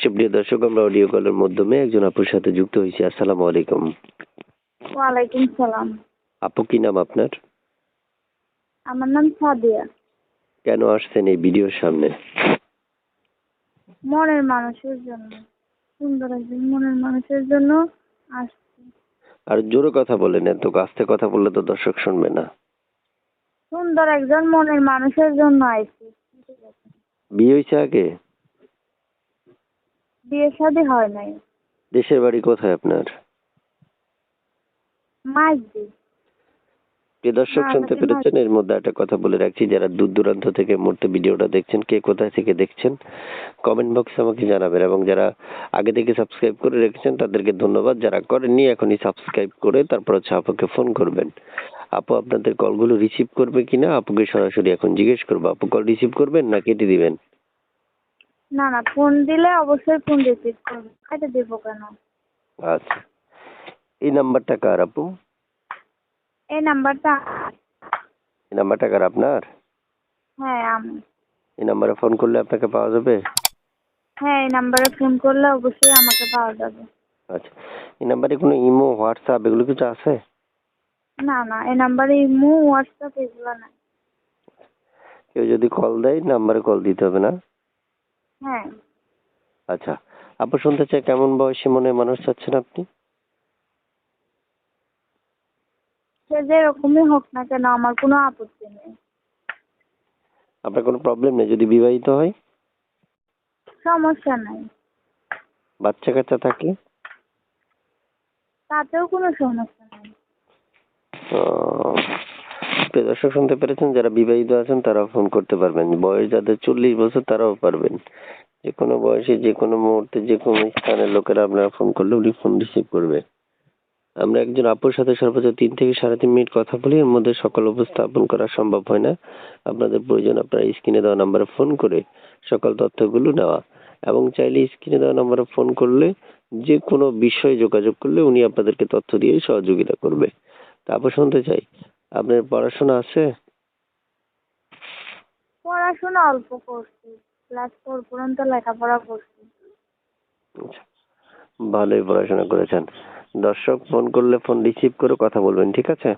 সুপ্রিয় দর্শক, আমরা অডিও কলের মাধ্যমে একজন আপুর সাথে যুক্ত হয়েছি। আসসালামু আলাইকুম। ওয়ালাইকুম সালাম। আপু, কি নাম আপনার? আমার নাম সাদিয়া। কেন আসছেন এই ভিডিওর সামনে? মনের মানুষের জন্য, সুন্দর একজন মনের মানুষের জন্য আসছি। আর জোরে কথা বলেন, এত আস্তে কথা বললে তো দর্শক শুনবে না। সুন্দর একজন মনের মানুষের জন্য আইছি। বিয়ে হয়েছে আগে? বিয়ে শাদী হয় নাই। দেশের বাড়ি কোথায় আপনার? মাইজি। প্রিয় দর্শক, শুনতে পেরেছেন? এর মধ্যে একটা কথা বলে রাখছি, যারা দূর দূরান্ত থেকে মুহূর্তে ভিডিওটা দেখছেন, কে কোথায় থেকে দেখছেন কমেন্ট বক্সে আমাকে জানাবেন, এবং যারা আগে থেকে সাবস্ক্রাইব করে রেখেছেন তাদেরকে ধন্যবাদ। যারা করেননি এখনই সাবস্ক্রাইব করে তারপর আপুকে ফোন করবেন। আপু আপনাদের কলগুলো রিসিভ করবে কিনা আপুকে সরাসরি এখন জিজ্ঞেস করবো। আপু কল রিসিভ করবেন না কেটে দিবেন? না, ফোন দিলে অবশ্যই ফোন রিসিভ করবে, কেটে দেবো কেন? আচ্ছা, এই নাম্বারটা কার আপু? এই নাম্বারটা? এই নাম্বারটা কার, আপনার? হ্যাঁ, আমি। এই নাম্বারে ফোন করলে আপনাকে পাওয়া যাবে? হ্যাঁ, এই নাম্বারে ফোন করলে অবশ্যই আমাকে পাওয়া যাবে। আচ্ছা, এই নাম্বারে কোনো ইমো, হোয়াটসঅ্যাপ এগুলো কিছু আছে? না, এই নাম্বারে ইমো, হোয়াটসঅ্যাপ এগুলো না। কেউ যদি কল দেয় নাম্বারে কল দিতে হবে না? হ্যাঁ। আচ্ছা, আপু শুনতে চাই কেমন বয়সী মনে মানুষ চাচ্ছেন আপনি? সে যেরকমই হোক না কেন, আমার কোনো আপত্তি নেই। আপনার কোনো প্রবলেম নেই যদি বিবাহিত হয়? সমস্যা নাই। বাচ্চা কাচ্চা থাকলে? তাতেও কোনো সমস্যা নেই। প্রিয় দর্শক, শুনতে পেরেছেন? যারা বিবাহিত আছেন তারা ফোন করতে পারবেন। বয়স যাদের 40 বছর তারাও পারবেন। যে কোনো বয়সে, যে কোনো মুহূর্তে, যে কোনো স্থানের লোকেরা আপনারা ফোন করলে উনি ফোন রিসিভ করবে। আমরা একজন আপুর সাথে সর্বোচ্চ 3 থেকে 3.5 মিনিট কথা বলি, এর মধ্যে সকল উপস্থাপন করা সম্ভব হয় না। আপনাদের প্রয়োজন আপনারা স্ক্রিনে দেওয়া নাম্বারে ফোন করে সকল তথ্যগুলো নেওয়া, এবং চাইলে স্ক্রিনে দেওয়া নাম্বারে ফোন করলে যে কোনো বিষয়ে যোগাযোগ করলে উনি আপনাদেরকে তথ্য দিয়ে সহযোগিতা করবে। তারপর শুনতে চাই, আপনার পড়াশোনা আছে? পড়াশোনা অল্প করছি, ক্লাস 4 পর্যন্ত লেখাপড়া করছি। আচ্ছা, ভালোই পড়াশোনা করেছেন। দর্শক ফোন করলে ফোন রিসিভ করে কথা বলবেন, ঠিক আছে?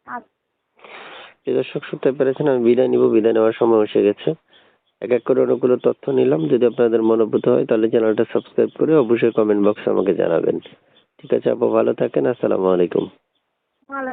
আচ্ছা। যে দর্শক শুনতে পেরেছেন, আমি বিদায় নিব। বিদায় নেওয়ার সময় এসে গেছে। এক এক করে অনেকগুলো তথ্য নিলাম। যদি আপনাদের মনোভূত হয় তাহলে চ্যানেলটা সাবস্ক্রাইব করে অবশ্যই কমেন্ট বক্সে আমাকে জানাবেন। ঠিক আছে আপু, ভালো থাকেন। আসসালামু আলাইকুম। ওয়ালাইকুম